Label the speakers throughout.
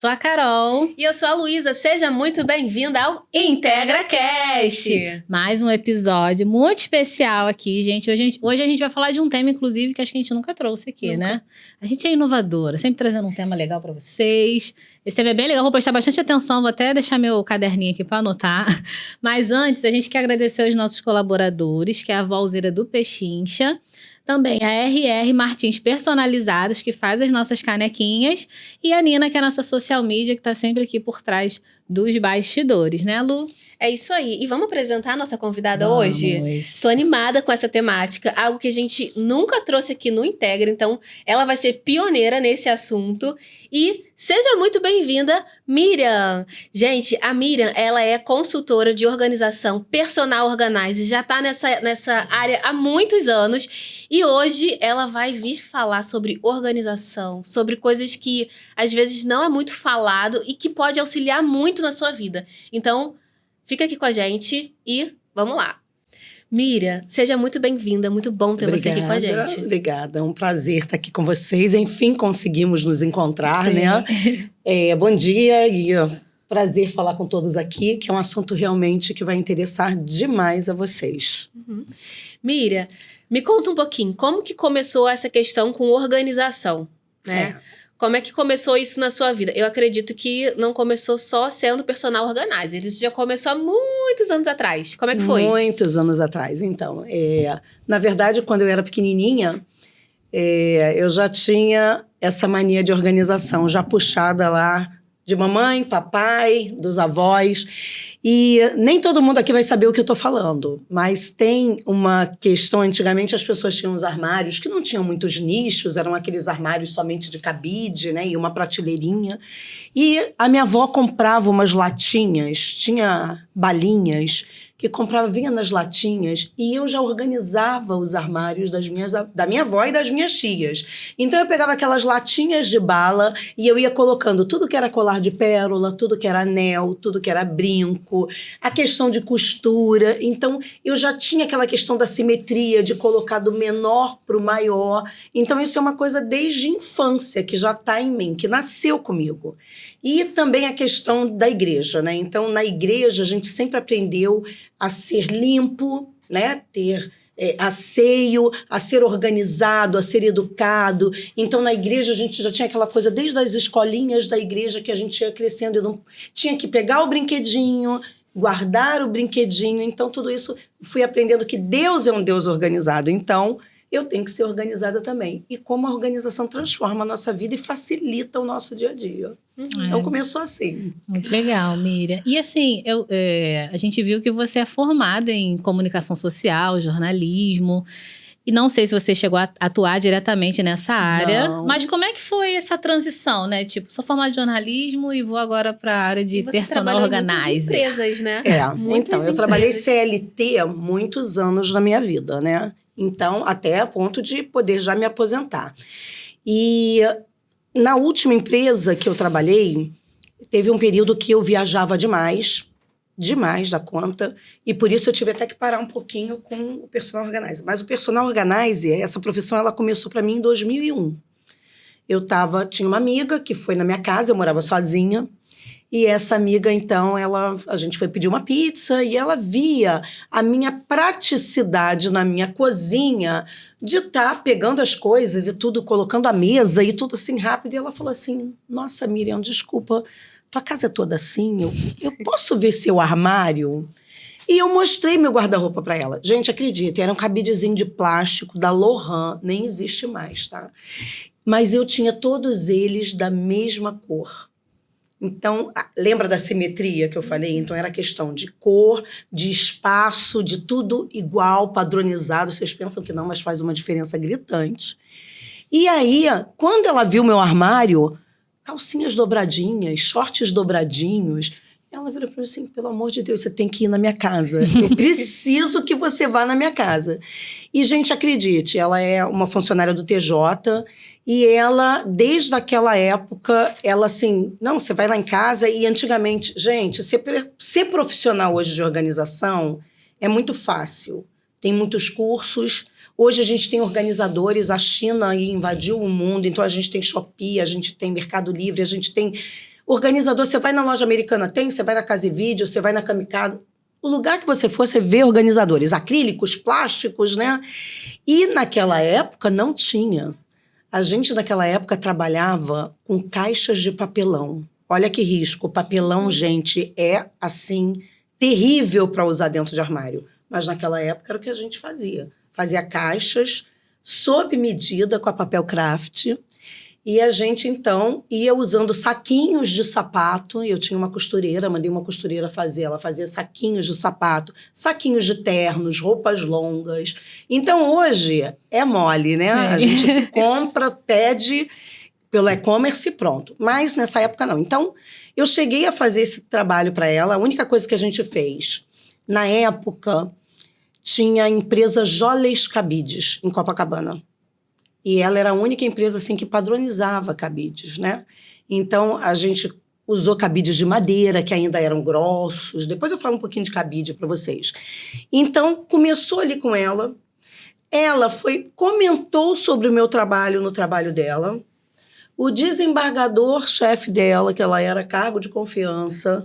Speaker 1: Sou a Carol.
Speaker 2: E eu sou a Luísa. Seja muito bem-vinda ao IntegraCast.
Speaker 1: Mais um episódio muito especial aqui, gente. Hoje a gente vai falar de um tema, inclusive, que acho que a gente nunca trouxe aqui, né? A gente é inovadora, sempre trazendo um tema legal pra vocês. Esse tema é bem legal, vou prestar bastante atenção, vou até deixar meu caderninho aqui pra anotar. Mas antes, a gente quer agradecer aos nossos colaboradores, que é a Valzeira do Pechincha, também a RR Martins Personalizados, que faz as nossas canequinhas, e a Nina, que é a nossa social media, que tá sempre aqui por trás dos bastidores, né, Lu?
Speaker 2: É isso aí. E vamos apresentar a nossa convidada hoje? Tô animada com essa temática, algo que a gente nunca trouxe aqui no Integra, então ela vai ser pioneira nesse assunto. E seja muito bem-vinda, Miriam! Gente, a Miriam, ela é consultora de organização, personal organizer, já tá nessa área há muitos anos. E hoje ela vai vir falar sobre organização, sobre coisas que às vezes não é muito falado e que pode auxiliar muito na sua vida. Então, fica aqui com a gente e vamos lá. Miriam, seja muito bem-vinda, muito bom ter você aqui com a gente.
Speaker 3: Obrigada, é um prazer estar aqui com vocês. Enfim, conseguimos nos encontrar,
Speaker 1: Sim.
Speaker 3: né? Bom dia e prazer falar com todos aqui, que é um assunto realmente que vai interessar demais a vocês.
Speaker 2: Miriam, me conta um pouquinho, como que começou essa questão com organização, né? Como é que começou isso na sua vida? Eu acredito que não começou só sendo personal organizer. Isso já começou há muitos anos atrás. Como é que foi?
Speaker 3: Muitos anos atrás, então. Na verdade, quando eu era pequenininha, eu já tinha essa mania de organização, já puxada lá de mamãe, papai, dos avós. E nem todo mundo aqui vai saber o que eu estou falando, mas tem uma questão, antigamente as pessoas tinham os armários que não tinham muitos nichos, eram aqueles armários somente de cabide, né, e uma prateleirinha. E a minha avó comprava umas latinhas, tinha balinhas, que comprava, vinha nas latinhas, e eu já organizava os armários da minha avó e das minhas tias. Então eu pegava aquelas latinhas de bala e eu ia colocando tudo que era colar de pérola, tudo que era anel, tudo que era brinco, a questão de costura. Então eu já tinha aquela questão da simetria, de colocar do menor para o maior. Então isso é uma coisa desde a infância, que já está em mim, que nasceu comigo. E também a questão da igreja, né? Então, na igreja, a gente sempre aprendeu a ser limpo, né? Ter asseio, a ser organizado, a ser educado. Então, na igreja, a gente já tinha aquela coisa, desde as escolinhas da igreja, que a gente ia crescendo e não tinha que pegar o brinquedinho, guardar o brinquedinho. Então, tudo isso fui aprendendo que Deus é um Deus organizado. Então, eu tenho que ser organizada também. E como a organização transforma a nossa vida e facilita o nosso dia a dia. Então, começou assim.
Speaker 1: Muito legal, Miriam. E assim, a gente viu que você é formada em comunicação social, jornalismo. E não sei se você chegou a atuar diretamente nessa área.
Speaker 3: Não.
Speaker 1: Mas como é que foi essa transição, né? Tipo, sou formada em jornalismo e vou agora para a área de personal organizer.
Speaker 2: Muitas empresas, né?
Speaker 3: Então, eu trabalhei CLT há muitos anos na minha vida, né? Então, até a ponto de poder já me aposentar. E na última empresa que eu trabalhei, teve um período que eu viajava demais da conta, e por isso eu tive até que parar um pouquinho com o personal organizer. Mas o personal organizer, essa profissão, ela começou para mim em 2001. Tinha uma amiga que foi na minha casa, eu morava sozinha, e essa amiga, então, a gente foi pedir uma pizza e ela via a minha praticidade na minha cozinha de estar pegando as coisas e tudo, colocando a mesa e tudo assim rápido. E ela falou assim, nossa, Miriam, desculpa, tua casa é toda assim? Eu posso ver seu armário? E eu mostrei meu guarda-roupa para ela. Gente, acredita, era um cabidezinho de plástico da Lohan, nem existe mais, tá? Mas eu tinha todos eles da mesma cor. Então, lembra da simetria que eu falei? Então, era questão de cor, de espaço, de tudo igual, padronizado. Vocês pensam que não, mas faz uma diferença gritante. E aí, quando ela viu meu armário, calcinhas dobradinhas, shorts dobradinhos, ela virou para mim assim, pelo amor de Deus, você tem que ir na minha casa. Eu preciso que você vá na minha casa. E, gente, acredite, ela é uma funcionária do TJ e ela, desde aquela época, ela assim, não, você vai lá em casa e antigamente, gente, ser profissional hoje de organização é muito fácil. Tem muitos cursos. Hoje a gente tem organizadores, a China aí invadiu o mundo, então a gente tem Shopee, a gente tem Mercado Livre, a gente tem Organizador, você vai na loja Americana, tem, você vai na Casa e Vídeo, você vai na Kamikado. O lugar que você for, você vê organizadores, acrílicos, plásticos, né? E naquela época não tinha. A gente naquela época trabalhava com caixas de papelão. Olha que risco, o papelão, gente, é assim, terrível para usar dentro de armário. Mas naquela época era o que a gente fazia. Fazia caixas sob medida com a papel craft. E a gente, então, ia usando saquinhos de sapato. Eu tinha uma costureira, mandei uma costureira fazer. Ela fazia saquinhos de sapato, saquinhos de ternos, roupas longas. Então, hoje, é mole, né? A gente compra, pede pelo e-commerce e pronto. Mas, nessa época, não. Então, eu cheguei a fazer esse trabalho para ela. A única coisa que a gente fez, na época, tinha a empresa Joles Cabides, em Copacabana. E ela era a única empresa assim, que padronizava cabides, né? Então, a gente usou cabides de madeira, que ainda eram grossos. Depois eu falo um pouquinho de cabide para vocês. Então, começou ali com ela. Ela comentou sobre o meu trabalho no trabalho dela. O desembargador-chefe dela, que ela era cargo de confiança,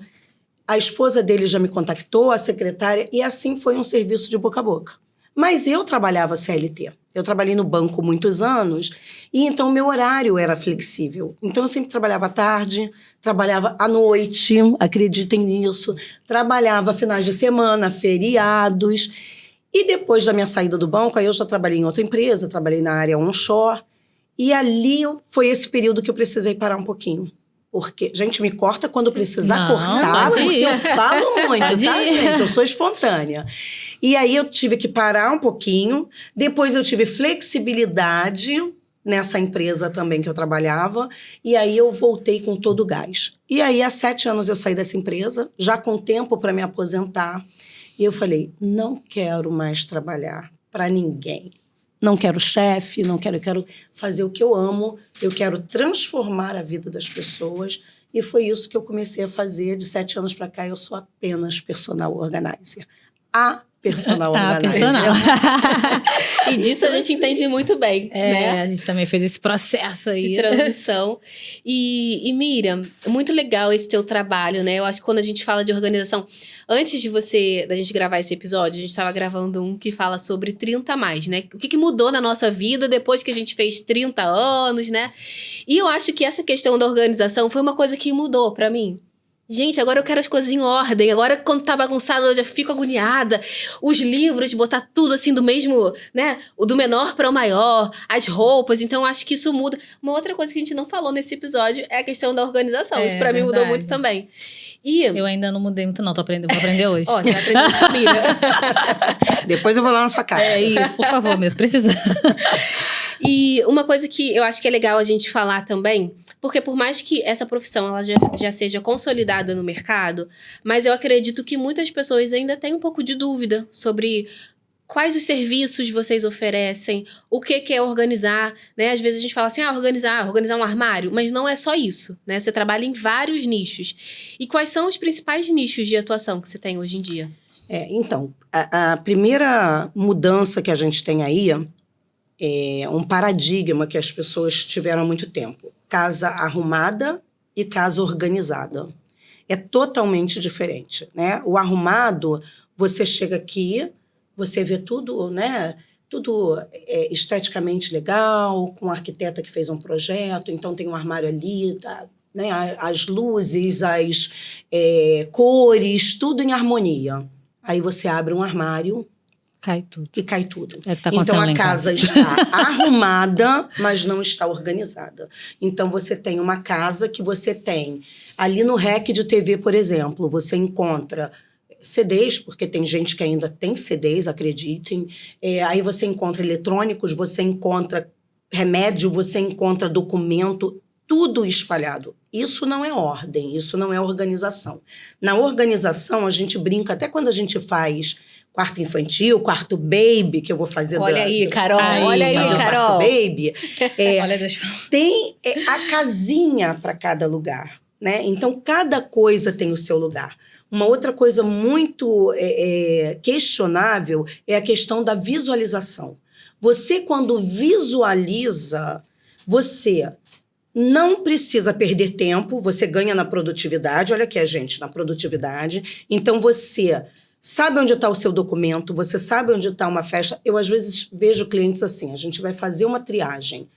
Speaker 3: a esposa dele já me contactou, a secretária, e assim foi um serviço de boca a boca. Mas eu trabalhava CLT. Eu trabalhei no banco muitos anos e então meu horário era flexível. Então eu sempre trabalhava à tarde, trabalhava à noite, acreditem nisso, trabalhava finais de semana, feriados. E depois da minha saída do banco, aí eu já trabalhei em outra empresa, trabalhei na área onshore. E ali foi esse período que eu precisei parar um pouquinho. Porque, gente, me corta quando precisar cortar, porque eu falo muito, tá, gente? Eu sou espontânea. E aí eu tive que parar um pouquinho. Depois eu tive flexibilidade nessa empresa também que eu trabalhava. E aí eu voltei com todo o gás. E aí, há 7 anos eu saí dessa empresa, já com tempo para me aposentar. E eu falei, não quero mais trabalhar para ninguém. Não quero chefe, eu quero fazer o que eu amo, eu quero transformar a vida das pessoas. E foi isso que eu comecei a fazer. De 7 anos para cá, eu sou apenas personal organizer. A personal organizer.
Speaker 1: Personal.
Speaker 2: E disso a gente entende muito bem, né?
Speaker 1: A gente também fez esse processo aí.
Speaker 2: De transição. E Miriam, muito legal esse teu trabalho, né? Eu acho que quando a gente fala de organização... Antes da gente gravar esse episódio, a gente estava gravando um que fala sobre 30 a mais, né? O que mudou na nossa vida depois que a gente fez 30 anos, né? E eu acho que essa questão da organização foi uma coisa que mudou para mim. Gente, agora eu quero as coisas em ordem. Agora, quando tá bagunçado, eu já fico agoniada. Os livros, botar tudo assim do mesmo, né? O do menor para o maior, as roupas. Então, acho que isso muda. Uma outra coisa que a gente não falou nesse episódio é a questão da organização. Isso para mim mudou muito também. E
Speaker 1: eu ainda não mudei muito, não. Vou aprender hoje.
Speaker 2: Ó, você vai aprender com a Miriam.
Speaker 3: Depois eu vou lá na sua casa.
Speaker 1: É isso, por favor, mesmo. Precisa.
Speaker 2: E uma coisa que eu acho que é legal a gente falar também, porque por mais que essa profissão ela já seja consolidada no mercado, mas eu acredito que muitas pessoas ainda têm um pouco de dúvida sobre quais os serviços vocês oferecem, o que é organizar, né? Às vezes a gente fala assim, organizar um armário, mas não é só isso, né? Você trabalha em vários nichos. E quais são os principais nichos de atuação que você tem hoje em dia?
Speaker 3: Então, a primeira mudança que a gente tem aí é um paradigma que as pessoas tiveram há muito tempo. Casa arrumada e casa organizada. É totalmente diferente, né? O arrumado, você chega aqui, você vê tudo, né? Tudo esteticamente legal, com um arquiteta que fez um projeto, então tem um armário ali, tá, né? As luzes, as cores, tudo em harmonia. Aí você abre um armário...
Speaker 1: Cai tudo.
Speaker 3: E cai tudo.
Speaker 1: Tá
Speaker 3: então, a casa está arrumada, mas não está organizada. Então, você tem uma casa que você tem... Ali no REC de TV, por exemplo, você encontra CDs, porque tem gente que ainda tem CDs, acreditem. Aí você encontra eletrônicos, você encontra remédio, você encontra documento, tudo espalhado. Isso não é ordem, isso não é organização. Na organização, a gente brinca, até quando a gente faz... quarto infantil, quarto baby, que eu vou fazer...
Speaker 2: Olha aí, Carol.
Speaker 3: Quarto baby.
Speaker 1: Olha,
Speaker 3: tem a casinha para cada lugar, né? Então, cada coisa tem o seu lugar. Uma outra coisa muito questionável é a questão da visualização. Você, quando visualiza, você Não precisa perder tempo, você ganha na produtividade. Olha aqui a gente, na produtividade. Então, você sabe onde está o seu documento, você sabe onde está uma festa. Eu, às vezes, vejo clientes assim, a gente vai fazer uma triagem.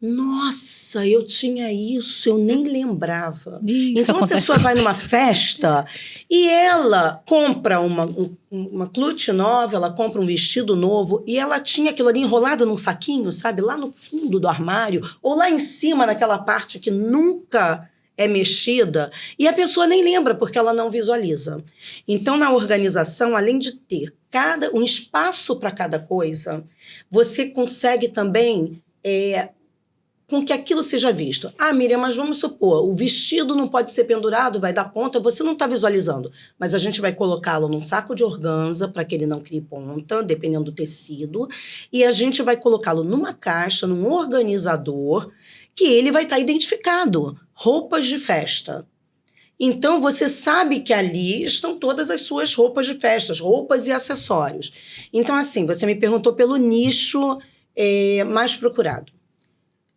Speaker 3: Nossa, eu tinha isso, eu nem lembrava.
Speaker 1: Isso
Speaker 3: então,
Speaker 1: acontece.
Speaker 3: a pessoa vai numa festa e ela compra uma clute nova, ela compra um vestido novo e ela tinha aquilo ali enrolado num saquinho, sabe? Lá no fundo do armário ou lá em cima naquela parte que nunca é mexida e a pessoa nem lembra porque ela não visualiza. Então, na organização, além de ter um espaço para cada coisa, você consegue também... com que aquilo seja visto. Ah, Miriam, mas vamos supor, o vestido não pode ser pendurado, vai dar ponta, você não está visualizando. Mas a gente vai colocá-lo num saco de organza para que ele não crie ponta, dependendo do tecido, e a gente vai colocá-lo numa caixa, num organizador, que ele vai estar identificado. Roupas de festa. Então, você sabe que ali estão todas as suas roupas de festas, roupas e acessórios. Então, assim, você me perguntou pelo nicho mais procurado.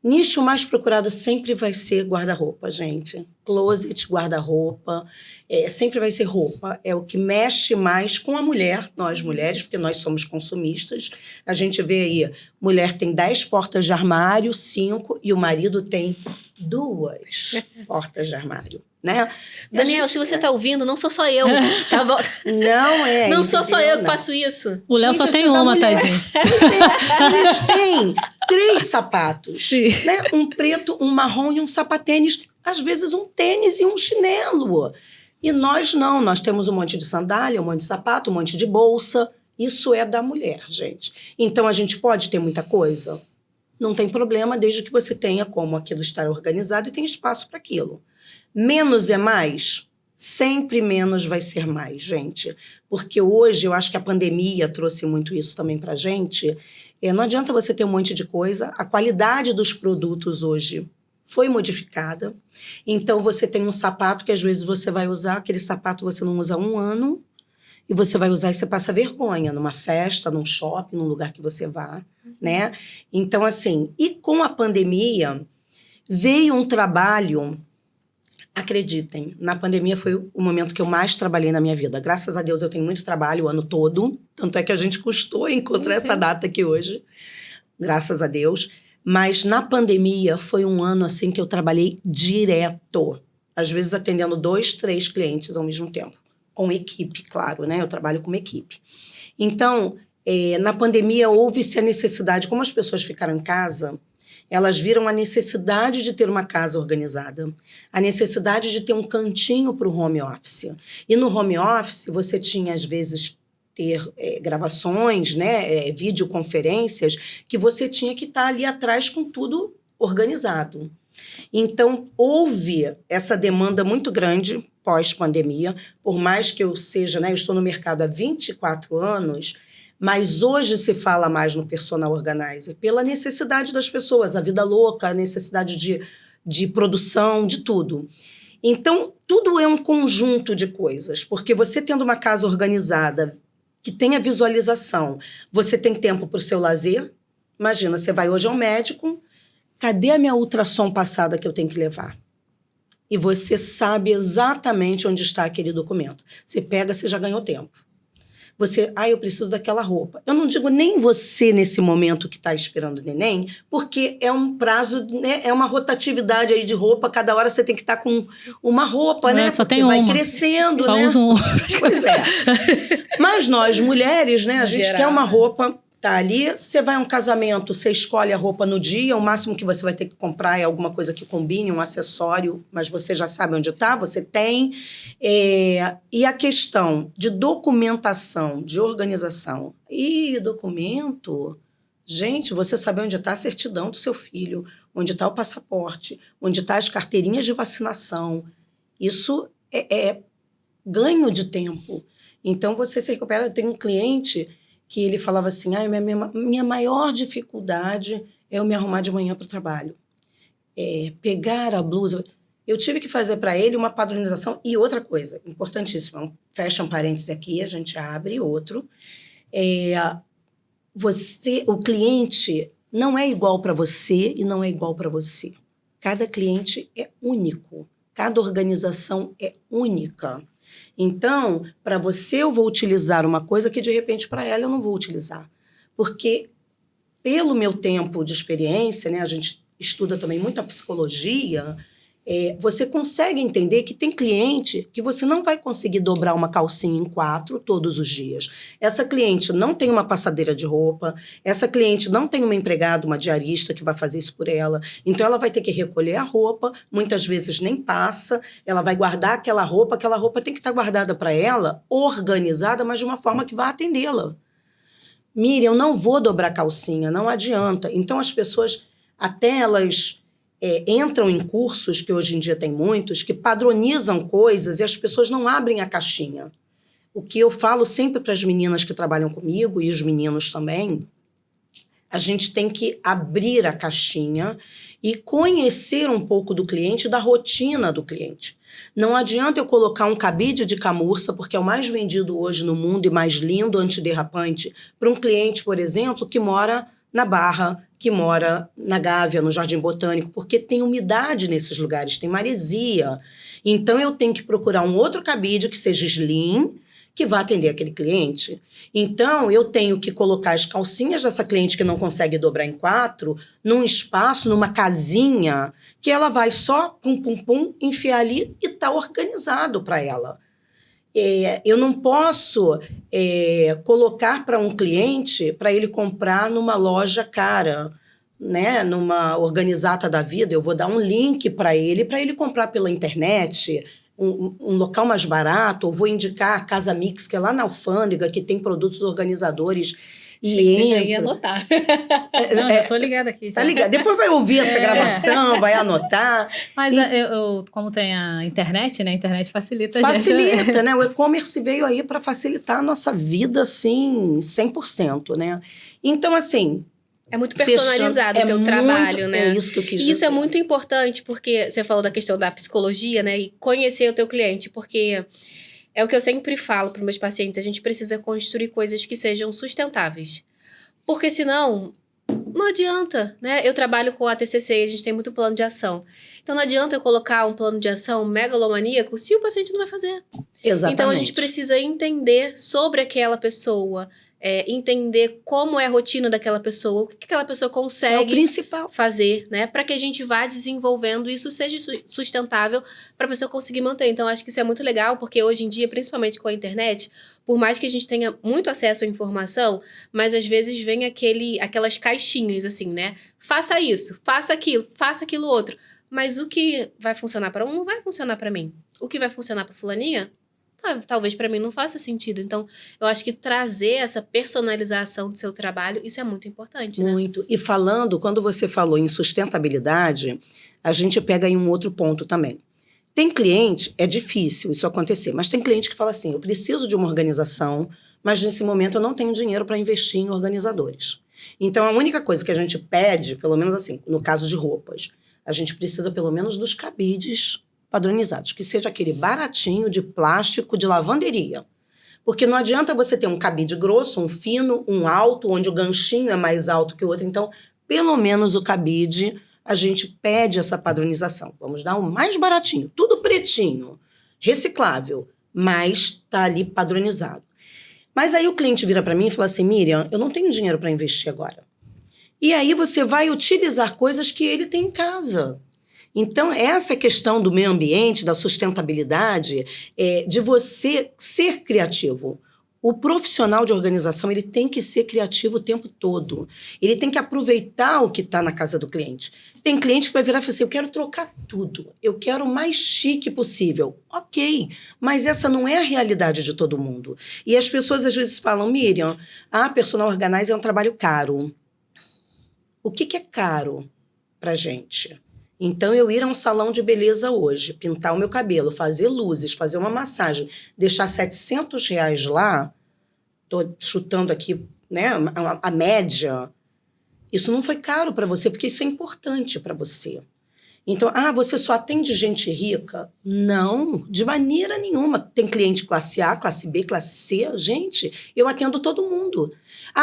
Speaker 3: Nicho mais procurado sempre vai ser guarda-roupa, gente. Closet, guarda-roupa, sempre vai ser roupa. É o que mexe mais com a mulher, nós mulheres, porque nós somos consumistas. A gente vê aí, mulher tem 10 portas de armário, 5, e o marido tem 2 portas de armário, né?
Speaker 2: Daniel, se você tá ouvindo, não sou só eu, tá bom?
Speaker 3: Não é.
Speaker 2: Não sou só eu que
Speaker 3: não.
Speaker 2: faço isso.
Speaker 1: O Léo
Speaker 3: Gente,
Speaker 1: só
Speaker 3: eu
Speaker 1: tem
Speaker 3: sou da
Speaker 1: uma,
Speaker 3: mulher.
Speaker 1: tadinho.
Speaker 3: Eles têm 3 sapatos,
Speaker 1: Sim.
Speaker 3: né? Um preto, um marrom e um sapatênis. Às vezes um tênis e um chinelo. E nós não, nós temos um monte de sandália, um monte de sapato, um monte de bolsa. Isso é da mulher, gente. Então, a gente pode ter muita coisa? Não tem problema, desde que você tenha como aquilo estar organizado e tenha espaço para aquilo. Menos é mais? Sempre menos vai ser mais, gente. Porque hoje, eu acho que a pandemia trouxe muito isso também para a gente. Não adianta você ter um monte de coisa. A qualidade dos produtos hoje foi modificada. Então, você tem um sapato que às vezes você vai usar, aquele sapato você não usa há 1 ano, e você vai usar e você passa vergonha numa festa, num shopping, num lugar que você vá, né? Então, assim, e com a pandemia, veio um trabalho... Acreditem, na pandemia foi o momento que eu mais trabalhei na minha vida. Graças a Deus eu tenho muito trabalho o ano todo, tanto é que a gente custou encontrar essa data aqui hoje, graças a Deus. Mas na pandemia foi um ano assim que eu trabalhei direto, às vezes atendendo 2, 3 clientes ao mesmo tempo, com equipe, claro, né? Eu trabalho com uma equipe. Então, na pandemia houve-se a necessidade, como as pessoas ficaram em casa... Elas viram a necessidade de ter uma casa organizada, a necessidade de ter um cantinho para o home office. E no home office, você tinha, às vezes, ter gravações, né, videoconferências, que você tinha que estar ali atrás com tudo organizado. Então, houve essa demanda muito grande pós-pandemia, por mais que eu seja, né, eu estou no mercado há 24 anos... Mas hoje se fala mais no personal organizer pela necessidade das pessoas, a vida louca, a necessidade de produção, de tudo. Então, tudo é um conjunto de coisas, porque você tendo uma casa organizada, que tenha visualização, você tem tempo para o seu lazer. Imagina, você vai hoje ao médico, cadê a minha ultrassom passada que eu tenho que levar? E você sabe exatamente onde está aquele documento. Você pega, você já ganhou tempo. Você, eu preciso daquela roupa. Eu não digo nem você nesse momento que está esperando o neném, porque é um prazo, né? É uma rotatividade aí de roupa, cada hora você tem que estar com uma roupa, né?
Speaker 1: Só
Speaker 3: porque
Speaker 1: tem
Speaker 3: vai
Speaker 1: uma.
Speaker 3: crescendo,
Speaker 1: Só
Speaker 3: né?
Speaker 1: uso uma.
Speaker 3: Pois é. Mas nós, mulheres, né? A gente quer uma roupa, tá ali, você vai a um casamento, você escolhe a roupa no dia, o máximo que você vai ter que comprar é alguma coisa que combine, um acessório, mas você já sabe onde está, você tem. E a questão de documentação, de organização. E documento... Gente, você sabe onde está a certidão do seu filho, onde está o passaporte, onde está as carteirinhas de vacinação. Isso é ganho de tempo. Então, você se recupera. Eu tenho um cliente que ele falava assim, minha maior dificuldade é eu me arrumar de manhã para o trabalho. Pegar a blusa... Eu tive que fazer para ele uma padronização. E outra coisa, importantíssima, fecha um parêntese aqui, a gente abre outro. O cliente não é igual para você e não é igual para você. Cada cliente é único. Cada organização é única. Então, para você, eu vou utilizar uma coisa que, de repente, para ela eu não vou utilizar. Porque, pelo meu tempo de experiência, né, a gente estuda também muito a psicologia, você consegue entender que tem cliente que você não vai conseguir dobrar uma calcinha em 4 todos os dias. Essa cliente não tem uma passadeira de roupa, essa cliente não tem uma empregada, uma diarista que vai fazer isso por ela. Então, ela vai ter que recolher a roupa, muitas vezes nem passa, ela vai guardar aquela roupa tem que estar guardada para ela, organizada, mas de uma forma que vai atendê-la. Miriam, eu não vou dobrar calcinha, não adianta. Então, as pessoas, até elas entram em cursos, que hoje em dia tem muitos, que padronizam coisas e as pessoas não abrem a caixinha. O que eu falo sempre para as meninas que trabalham comigo, e os meninos também, a gente tem que abrir a caixinha e conhecer um pouco do cliente, da rotina do cliente. Não adianta eu colocar um cabide de camurça, porque é o mais vendido hoje no mundo e mais lindo, antiderrapante, para um cliente, por exemplo, que mora na Barra, que mora na Gávea, no Jardim Botânico, porque tem umidade nesses lugares, tem maresia. Então, eu tenho que procurar um outro cabide que seja slim, que vá atender aquele cliente. Então, eu tenho que colocar as calcinhas dessa cliente que não consegue dobrar em 4, num espaço, numa casinha, que ela vai só, pum, pum, pum, enfiar ali e tá organizado para ela. Eu não posso colocar para um cliente, para ele comprar numa loja cara, né? Numa Organizata da vida. Eu vou dar um link para ele comprar pela internet, um local mais barato, ou vou indicar a Casa Mix, que é lá na Alfândega, que tem produtos organizadores.
Speaker 2: Você já ia anotar.
Speaker 1: Não, já tô ligada aqui.
Speaker 3: Tá ligado? Depois vai ouvir essa gravação, vai anotar.
Speaker 1: Mas como tem a internet, né? A internet facilita.
Speaker 3: Facilita, né? O e-commerce veio aí para facilitar a nossa vida, assim, 100%, né? Então, assim...
Speaker 2: É muito personalizado o teu trabalho, né?
Speaker 3: É isso que eu quis dizer.
Speaker 2: E isso é muito importante, porque você falou da questão da psicologia, né? E conhecer o teu cliente, porque... É o que eu sempre falo para os meus pacientes, a gente precisa construir coisas que sejam sustentáveis. Porque senão, não adianta, né? Eu trabalho com a TCC, a gente tem muito plano de ação. Então, não adianta eu colocar um plano de ação megalomaníaco se o paciente não vai fazer.
Speaker 3: Exatamente.
Speaker 2: Então, a gente precisa entender sobre aquela pessoa, entender como é a rotina daquela pessoa, o que aquela pessoa consegue fazer, né? Para que a gente vá desenvolvendo e isso seja sustentável para a pessoa conseguir manter. Então, acho que isso é muito legal, porque hoje em dia, principalmente com a internet, por mais que a gente tenha muito acesso à informação, mas às vezes vem aquelas caixinhas, assim, né? Faça isso, faça aquilo outro. Mas o que vai funcionar para um não vai funcionar para mim. O que vai funcionar para fulaninha, talvez para mim não faça sentido. Então, eu acho que trazer essa personalização do seu trabalho, isso é muito importante, né?
Speaker 3: Muito. E quando você falou em sustentabilidade, a gente pega em um outro ponto também. Tem cliente, é difícil isso acontecer, mas tem cliente que fala assim, eu preciso de uma organização, mas nesse momento eu não tenho dinheiro para investir em organizadores. Então, a única coisa que a gente pede, pelo menos assim, no caso de roupas, a gente precisa pelo menos dos cabides padronizados, que seja aquele baratinho de plástico de lavanderia. Porque não adianta você ter um cabide grosso, um fino, um alto, onde o ganchinho é mais alto que o outro. Então, pelo menos o cabide, a gente pede essa padronização. Vamos dar o mais baratinho, tudo pretinho, reciclável, mas tá ali padronizado. Mas aí o cliente vira para mim e fala assim, Miriam, eu não tenho dinheiro para investir agora. E aí você vai utilizar coisas que ele tem em casa. Então, essa questão do meio ambiente, da sustentabilidade, de você ser criativo. O profissional de organização, ele tem que ser criativo o tempo todo. Ele tem que aproveitar o que está na casa do cliente. Tem cliente que vai virar e falar assim, eu quero trocar tudo. Eu quero o mais chique possível. Ok, mas essa não é a realidade de todo mundo. E as pessoas às vezes falam, Miriam, personal organizer é um trabalho caro. O que é caro para a gente? Então, eu ir a um salão de beleza hoje, pintar o meu cabelo, fazer luzes, fazer uma massagem, deixar R$700 lá, estou chutando aqui, né, a média, isso não foi caro para você, porque isso é importante para você. Então, você só atende gente rica? Não, de maneira nenhuma. Tem cliente classe A, classe B, classe C. Gente, eu atendo todo mundo.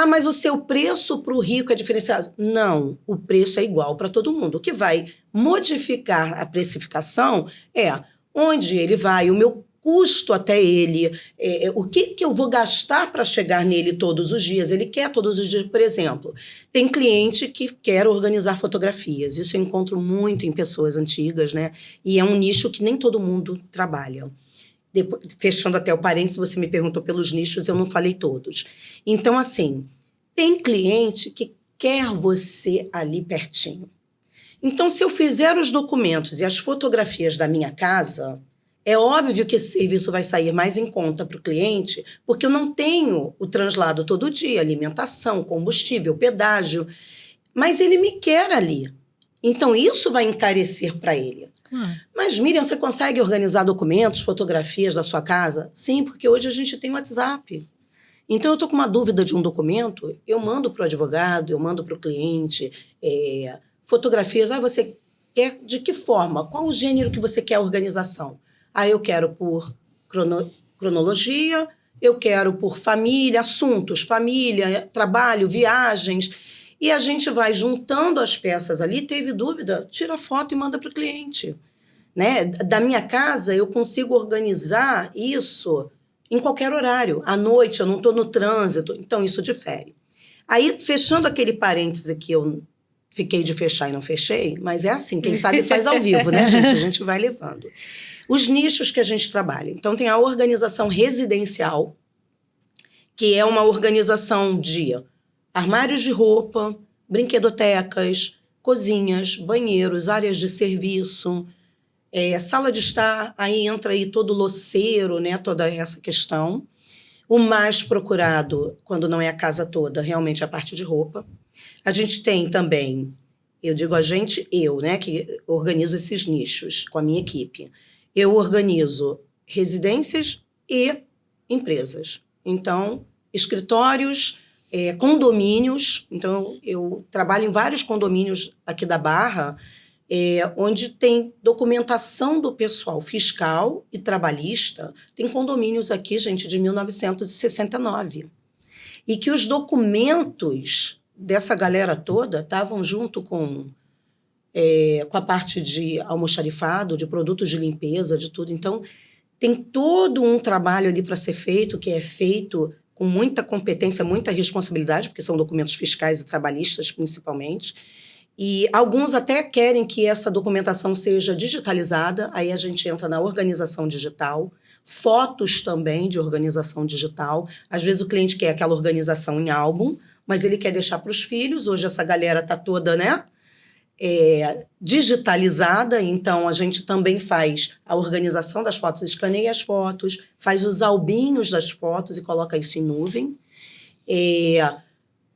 Speaker 3: Mas o seu preço para o rico é diferenciado? Não, o preço é igual para todo mundo. O que vai modificar a precificação é onde ele vai, o meu custo até ele, o que eu vou gastar para chegar nele todos os dias. Ele quer todos os dias, por exemplo. Tem cliente que quer organizar fotografias. Isso eu encontro muito em pessoas antigas, né? E é um nicho que nem todo mundo trabalha. Depois, fechando até o parênteses, você me perguntou pelos nichos, eu não falei todos. Então, assim, tem cliente que quer você ali pertinho. Então, se eu fizer os documentos e as fotografias da minha casa, é óbvio que esse serviço vai sair mais em conta para o cliente, porque eu não tenho o translado todo dia, alimentação, combustível, pedágio, mas ele me quer ali. Então, isso vai encarecer para ele. Mas, Miriam, você consegue organizar documentos, fotografias da sua casa? Sim, porque hoje a gente tem WhatsApp. Então, eu estou com uma dúvida de um documento, eu mando para o advogado, eu mando para o cliente, fotografias. Você quer de que forma? Qual o gênero que você quer a organização? Eu quero por cronologia, eu quero por família, assuntos, família, trabalho, viagens. E a gente vai juntando as peças ali. Teve dúvida? Tira foto e manda para o cliente. Né? Da minha casa, eu consigo organizar isso em qualquer horário. À noite, eu não estou no trânsito. Então, isso difere. Aí, fechando aquele parêntese que eu fiquei de fechar e não fechei, mas é assim, quem sabe faz ao vivo, né, gente? A gente vai levando. Os nichos que a gente trabalha. Então, tem a organização residencial, que é uma organização de armários de roupa, brinquedotecas, cozinhas, banheiros, áreas de serviço, sala de estar, aí entra aí todo o louceiro, né, toda essa questão. O mais procurado, quando não é a casa toda, realmente é a parte de roupa. A gente tem também, eu digo a gente, né, que organizo esses nichos com a minha equipe. Eu organizo residências e empresas. Então, escritórios, condomínios. Então, eu trabalho em vários condomínios aqui da Barra, onde tem documentação do pessoal fiscal e trabalhista. Tem condomínios aqui, gente, de 1969. E que os documentos dessa galera toda estavam junto com a parte de almoxarifado, de produtos de limpeza, de tudo. Então, tem todo um trabalho ali para ser feito, que é feito com muita competência, muita responsabilidade, porque são documentos fiscais e trabalhistas, principalmente. E alguns até querem que essa documentação seja digitalizada, aí a gente entra na organização digital, fotos também de organização digital. Às vezes o cliente quer aquela organização em álbum, mas ele quer deixar para os filhos. Hoje essa galera está toda, né, digitalizada, então a gente também faz a organização das fotos, escaneia as fotos, faz os albinhos das fotos e coloca isso em nuvem.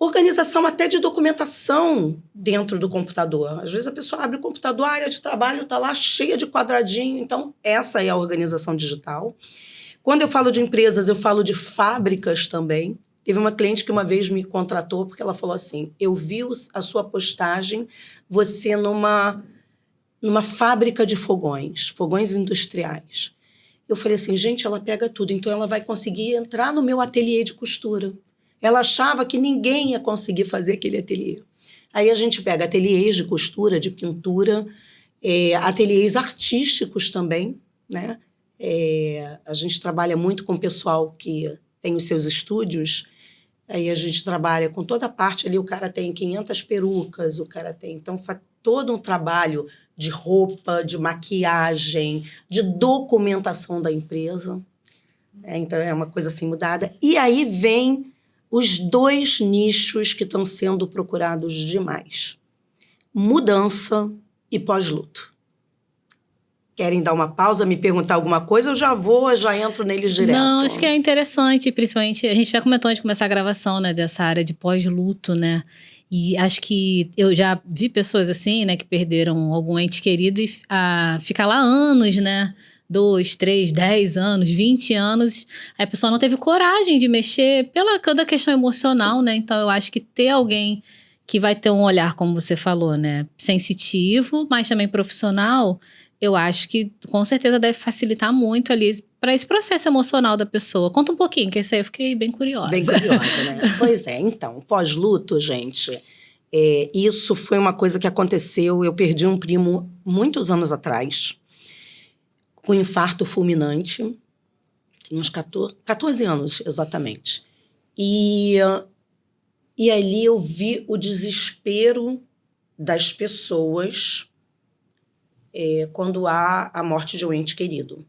Speaker 3: Organização até de documentação dentro do computador. Às vezes a pessoa abre o computador, a área de trabalho está lá cheia de quadradinho, então essa é a organização digital. Quando eu falo de empresas, eu falo de fábricas também. Teve uma cliente que uma vez me contratou porque ela falou assim, eu vi a sua postagem, você numa fábrica de fogões industriais. Eu falei assim, gente, ela pega tudo, então ela vai conseguir entrar no meu ateliê de costura. Ela achava que ninguém ia conseguir fazer aquele ateliê. Aí a gente pega ateliês de costura, de pintura, ateliês artísticos também, né? A gente trabalha muito com o pessoal que tem os seus estúdios. Aí a gente trabalha com toda a parte ali, o cara tem 500 perucas, o cara tem... Então, faz todo um trabalho de roupa, de maquiagem, de documentação da empresa. Então, é uma coisa assim mudada. E aí vem os 2 nichos que estão sendo procurados demais. Mudança e pós-luto. Querem dar uma pausa, me perguntar alguma coisa? Eu já entro neles direto.
Speaker 1: Não, acho que é interessante, principalmente, a gente já comentou antes de começar a gravação, né, dessa área de pós-luto, né, e acho que eu já vi pessoas assim, né, que perderam algum ente querido e ficar lá anos, né, 2, 3, 10 anos, 20 anos, aí a pessoa não teve coragem de mexer pela cada questão emocional, né, então eu acho que ter alguém que vai ter um olhar, como você falou, né? Sensitivo, mas também profissional, eu acho que com certeza deve facilitar muito ali para esse processo emocional da pessoa. Conta um pouquinho, que isso aí eu fiquei bem curiosa.
Speaker 3: Bem curiosa, né? Pois é, então, pós-luto, gente, isso foi uma coisa que aconteceu. Eu perdi um primo muitos anos atrás, com infarto fulminante, uns 14 anos exatamente. E ali eu vi o desespero das pessoas quando há a morte de um ente querido.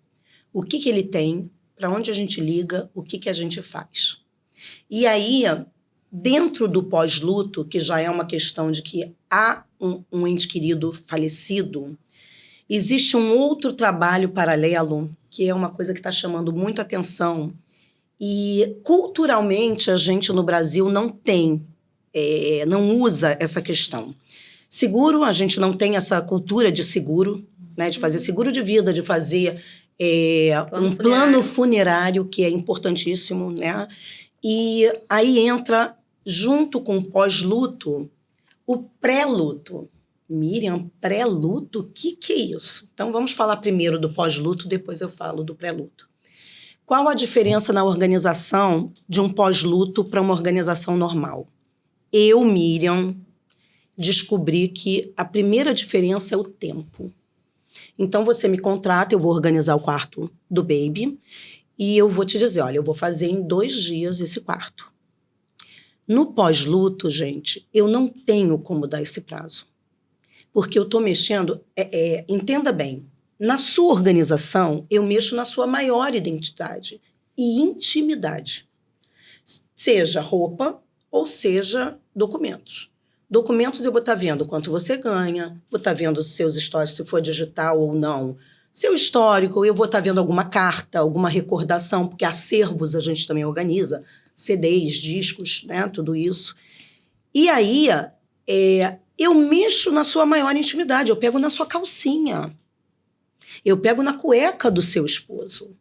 Speaker 3: O que ele tem, para onde a gente liga, o que a gente faz. E aí, dentro do pós-luto, que já é uma questão de que há um ente querido falecido, existe um outro trabalho paralelo, que é uma coisa que está chamando muito atenção. E, culturalmente, a gente no Brasil não tem, não usa essa questão. Seguro, a gente não tem essa cultura de seguro, né, de fazer seguro de vida, de fazer plano funerário, que é importantíssimo, né? E aí entra, junto com o pós-luto, o pré-luto. Miriam, pré-luto? O que é isso? Então, vamos falar primeiro do pós-luto, depois eu falo do pré-luto. Qual a diferença na organização de um pós-luto para uma organização normal? Eu, Miriam, descobri que a primeira diferença é o tempo. Então, você me contrata, eu vou organizar o quarto do baby e eu vou te dizer, olha, eu vou fazer em 2 dias esse quarto. No pós-luto, gente, eu não tenho como dar esse prazo. Porque eu estou mexendo, entenda bem, na sua organização, eu mexo na sua maior identidade e intimidade. Seja roupa ou seja documentos. Documentos eu vou estar vendo quanto você ganha, vou estar vendo seus stories, se for digital ou não. Seu histórico, eu vou estar vendo alguma carta, alguma recordação, porque acervos a gente também organiza, CDs, discos, né, tudo isso. E aí, eu mexo na sua maior intimidade, eu pego na sua calcinha, eu pego na cueca do seu esposo,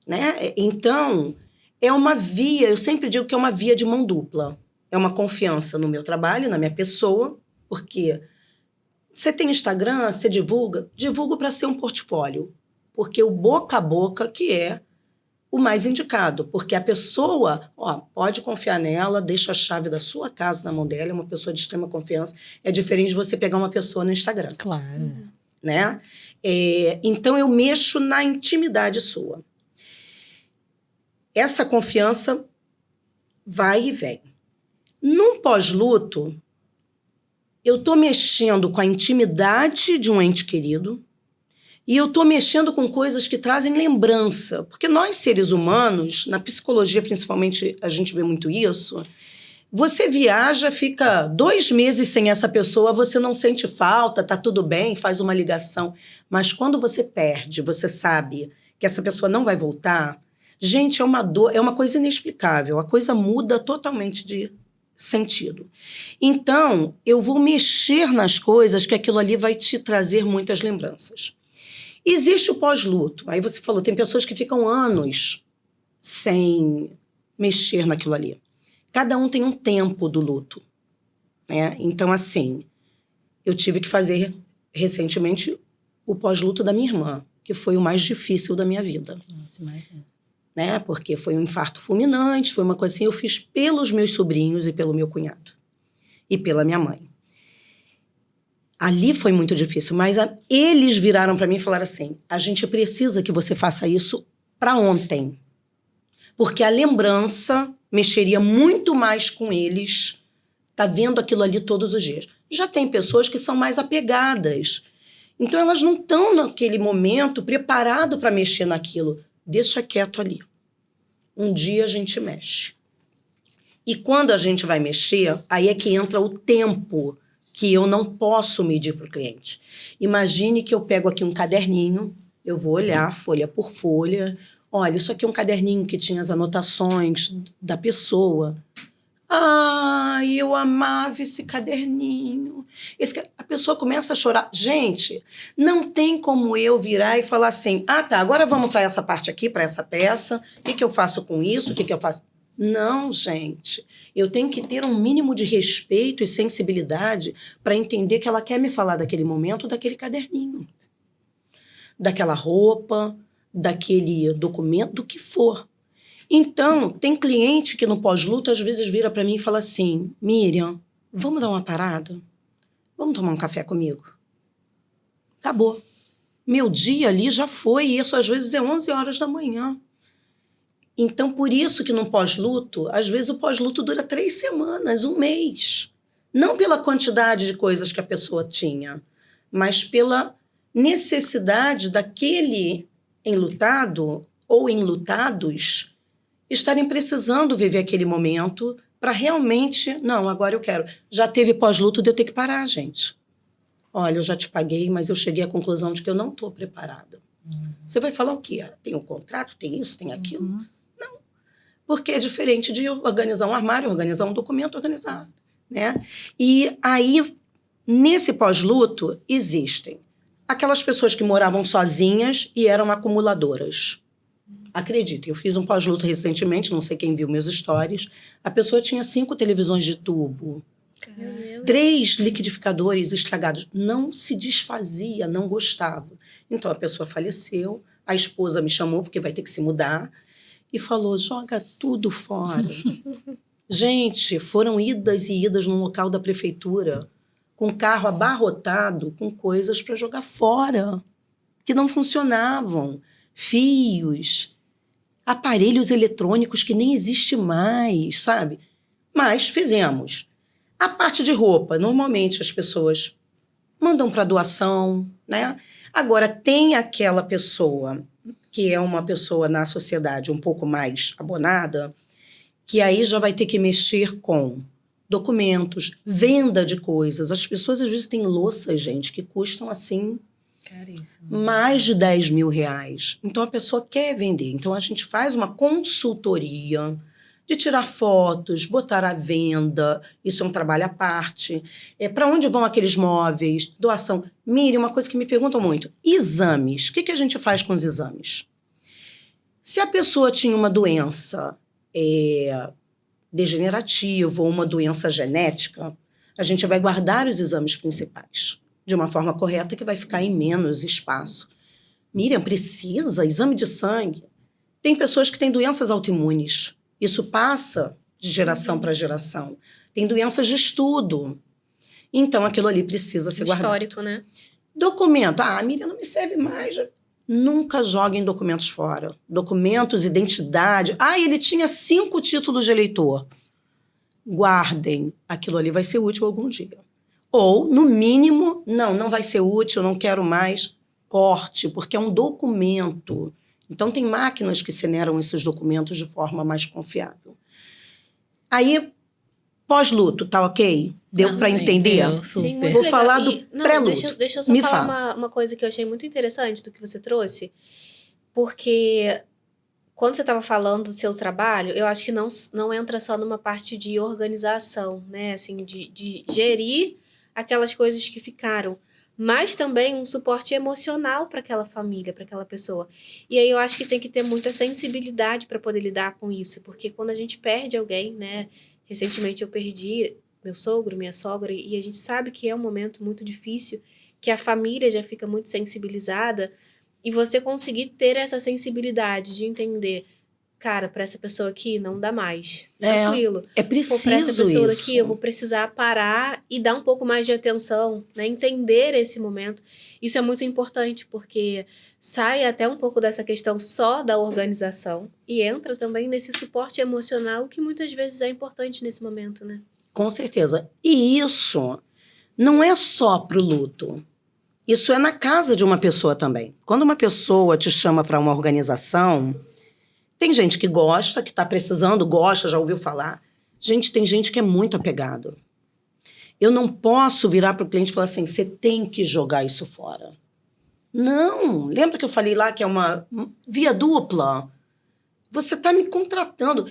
Speaker 3: né? Então, é uma via, eu sempre digo que é uma via de mão dupla. É uma confiança no meu trabalho, na minha pessoa, porque você tem Instagram, você divulga para ser um portfólio, porque o boca a boca que é o mais indicado, porque a pessoa, pode confiar nela, deixa a chave da sua casa na mão dela, é uma pessoa de extrema confiança, é diferente de você pegar uma pessoa no Instagram.
Speaker 1: Claro.
Speaker 3: Né? Então, eu mexo na intimidade sua. Essa confiança vai e vem. Num pós-luto, eu estou mexendo com a intimidade de um ente querido e eu estou mexendo com coisas que trazem lembrança. Porque nós, seres humanos, na psicologia principalmente, a gente vê muito isso. Você viaja, fica 2 meses sem essa pessoa, você não sente falta, tá tudo bem, faz uma ligação. Mas quando você perde, você sabe que essa pessoa não vai voltar, gente, é uma dor, é uma coisa inexplicável. A coisa muda totalmente de sentido. Então, eu vou mexer nas coisas que aquilo ali vai te trazer muitas lembranças. Existe o pós-luto. Aí você falou, tem pessoas que ficam anos sem mexer naquilo ali. Cada um tem um tempo do luto, né? Então, assim, eu tive que fazer recentemente o pós-luto da minha irmã, que foi o mais difícil da minha vida.
Speaker 1: Nossa, imagina.
Speaker 3: Né? Porque foi um infarto fulminante, foi uma coisa assim, eu fiz pelos meus sobrinhos e pelo meu cunhado. E pela minha mãe. Ali foi muito difícil, mas eles viraram para mim e falaram assim, a gente precisa que você faça isso para ontem. Porque a lembrança mexeria muito mais com eles, tá vendo aquilo ali todos os dias. Já tem pessoas que são mais apegadas. Então, elas não estão naquele momento preparado para mexer naquilo. Deixa quieto ali. Um dia a gente mexe. E quando a gente vai mexer, aí é que entra o tempo que eu não posso medir para o cliente. Imagine que eu pego aqui um caderninho, eu vou olhar folha por folha. Olha, isso aqui é um caderninho que tinha as anotações da pessoa. Ai, eu amava esse caderninho. A pessoa começa a chorar. Gente, não tem como eu virar e falar assim, tá, agora vamos para essa parte aqui, para essa peça. O que eu faço com isso? O que eu faço? Não, gente. Eu tenho que ter um mínimo de respeito e sensibilidade para entender que ela quer me falar daquele momento, daquele caderninho, daquela roupa, daquele documento, do que for. Então, tem cliente que no pós-luto às vezes vira para mim e fala assim: Miriam, vamos dar uma parada? Vamos tomar um café comigo? Acabou. Meu dia ali já foi, e isso às vezes é 11 horas da manhã. Então, por isso que no pós-luto, às vezes o pós-luto dura 3 semanas, 1 mês. Não pela quantidade de coisas que a pessoa tinha, mas pela necessidade daquele enlutado ou enlutados estarem precisando viver aquele momento para realmente... Não, agora eu quero. Já teve pós-luto de eu ter que parar, gente. Olha, eu já te paguei, mas eu cheguei à conclusão de que eu não estou preparada. Você vai falar o quê? Tem um contrato, tem isso, tem aquilo? Porque é diferente de organizar um armário, organizar um documento, organizar, né? E aí, nesse pós-luto, existem aquelas pessoas que moravam sozinhas e eram acumuladoras. Acreditem, eu fiz um pós-luto recentemente, não sei quem viu meus stories, a pessoa tinha 5 televisões de tubo, 3 liquidificadores estragados, não se desfazia, não gostava. Então, a pessoa faleceu, a esposa me chamou, porque vai ter que se mudar, e falou, joga tudo fora. Gente, foram idas e idas no local da prefeitura, com carro abarrotado, com coisas para jogar fora, que não funcionavam. Fios, aparelhos eletrônicos que nem existe mais, sabe? Mas fizemos. A parte de roupa, normalmente as pessoas mandam para doação, né? Agora, tem aquela pessoa que é uma pessoa na sociedade um pouco mais abonada, que aí já vai ter que mexer com documentos, venda de coisas. As pessoas, às vezes, têm louças, gente, que custam, assim, caríssimo, mais de 10 mil reais. Então, a pessoa quer vender. Então, a gente faz uma consultoria de tirar fotos, botar à venda. Isso é um trabalho à parte. Para onde vão aqueles móveis? Doação. Miriam, uma coisa que me perguntam muito. Exames. O que a gente faz com os exames? Se a pessoa tinha uma doença degenerativa ou uma doença genética, a gente vai guardar os exames principais de uma forma correta que vai ficar em menos espaço. Miriam, precisa? Exame de sangue? Tem pessoas que têm doenças autoimunes. Isso passa de geração para geração. Tem doenças de estudo. Então, aquilo ali precisa ser guardado.
Speaker 2: Histórico, né?
Speaker 3: Documento. Ah, a Miriam não me serve mais. Nunca joguem documentos fora. Documentos, identidade. Ah, ele tinha 5 títulos de eleitor. Guardem. Aquilo ali vai ser útil algum dia. Ou, no mínimo, não vai ser útil, não quero mais. Corte, porque é um documento. Então, tem máquinas que generam esses documentos de forma mais confiável. Aí, pós-luto, tá ok? Deu para entender?
Speaker 2: Sim,
Speaker 3: Vou falar do pré-luto.
Speaker 2: Deixa eu só falar uma coisa que eu achei muito interessante do que você trouxe. Porque quando você estava falando do seu trabalho, eu acho que não entra só numa parte de organização, né? Assim, de gerir aquelas coisas que ficaram, mas também um suporte emocional para aquela família, para aquela pessoa. E aí eu acho que tem que ter muita sensibilidade para poder lidar com isso, porque quando a gente perde alguém, né? Recentemente eu perdi meu sogro, minha sogra, e a gente sabe que é um momento muito difícil, que a família já fica muito sensibilizada, e você conseguir ter essa sensibilidade de entender, cara, para essa pessoa aqui não dá mais, tranquilo.
Speaker 3: É preciso
Speaker 2: para essa pessoa
Speaker 3: isso.
Speaker 2: daqui eu vou precisar parar e dar um pouco mais de atenção, né? Entender esse momento. Isso é muito importante, porque sai até um pouco dessa questão só da organização e entra também nesse suporte emocional que muitas vezes é importante nesse momento, né?
Speaker 3: Com certeza. E isso não é só para o luto. Isso é na casa de uma pessoa também. Quando uma pessoa te chama para uma organização, tem gente que gosta, que está precisando, gosta, já ouviu falar. Gente, tem gente que é muito apegada. Eu não posso virar para o cliente e falar assim, você tem que jogar isso fora. Não. Lembra que eu falei lá que é uma via dupla? Você está me contratando.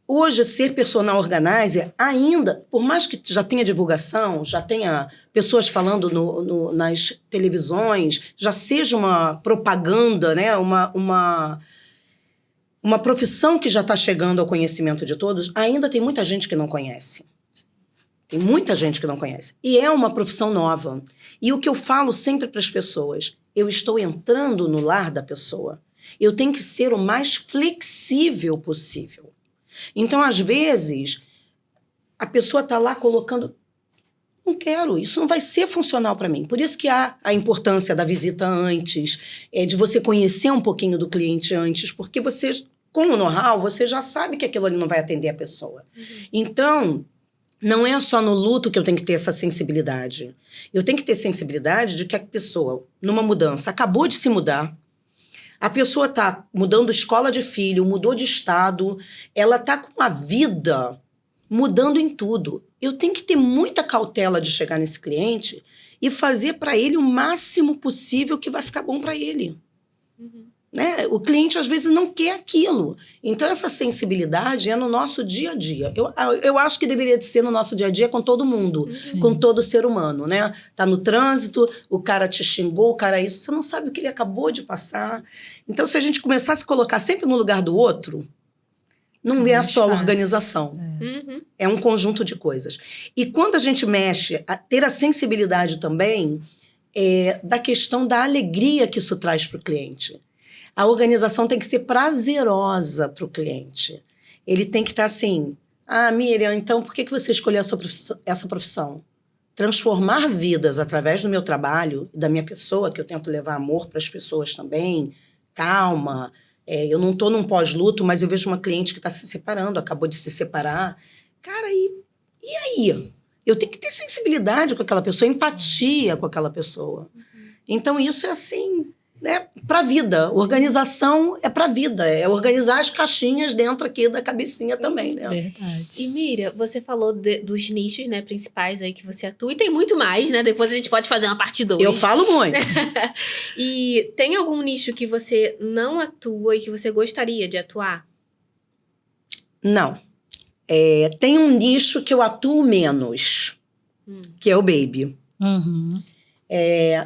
Speaker 3: Hoje, ser personal organizer, ainda, por mais que já tenha divulgação, já tenha pessoas falando nas televisões, já seja uma propaganda, né? uma uma profissão que já está chegando ao conhecimento de todos, ainda tem muita gente que não conhece. Tem muita gente que não conhece. E é uma profissão nova. E o que eu falo sempre para as pessoas, eu estou entrando no lar da pessoa. Eu tenho que ser o mais flexível possível. Então, às vezes, a pessoa está lá colocando... Não quero, isso não vai ser funcional para mim. Por isso que há a importância da visita antes, de você conhecer um pouquinho do cliente antes, porque você, com o know-how, você já sabe que aquilo ali não vai atender a pessoa. Então, não é só no luto que eu tenho que ter essa sensibilidade. Eu tenho que ter sensibilidade de que a pessoa, numa mudança, acabou de se mudar, a pessoa está mudando escola de filho, mudou de estado, ela está com a vida mudando em tudo. Eu tenho que ter muita cautela de chegar nesse cliente e fazer para ele o máximo possível que vai ficar bom para ele. Né? O cliente, às vezes, não quer aquilo. Então, essa sensibilidade é no nosso dia a dia. Eu acho que deveria de ser no nosso dia a dia com todo mundo, com todo ser humano. Né? Tá no trânsito, o cara te xingou, o cara isso, você não sabe o que ele acabou de passar. Então, se a gente começar a se colocar sempre no lugar do outro, não é só a organização. É um conjunto de coisas. E quando a gente mexe, ter a sensibilidade também da questão da alegria que isso traz para o cliente. A organização tem que ser prazerosa para o cliente. Ele tem que estar assim, Miriam, então por que você escolheu essa profissão? Transformar vidas através do meu trabalho, da minha pessoa, que eu tento levar amor para as pessoas também, calma. Eu não estou num pós-luto, mas eu vejo uma cliente que está se separando, acabou de se separar. Cara, e aí? Eu tenho que ter sensibilidade com aquela pessoa, empatia com aquela pessoa. Então, isso é assim, né, para a vida. Organização é para a vida. É organizar as caixinhas dentro aqui da cabecinha também, né?
Speaker 1: Verdade.
Speaker 2: E Miriam, você falou dos nichos, né, principais aí que você atua. E tem muito mais, né? Depois a gente pode fazer uma parte 2.
Speaker 3: Eu falo muito.
Speaker 2: E tem algum nicho que você não atua e que você gostaria de atuar?
Speaker 3: Não. Tem um nicho que eu atuo menos, que é o baby.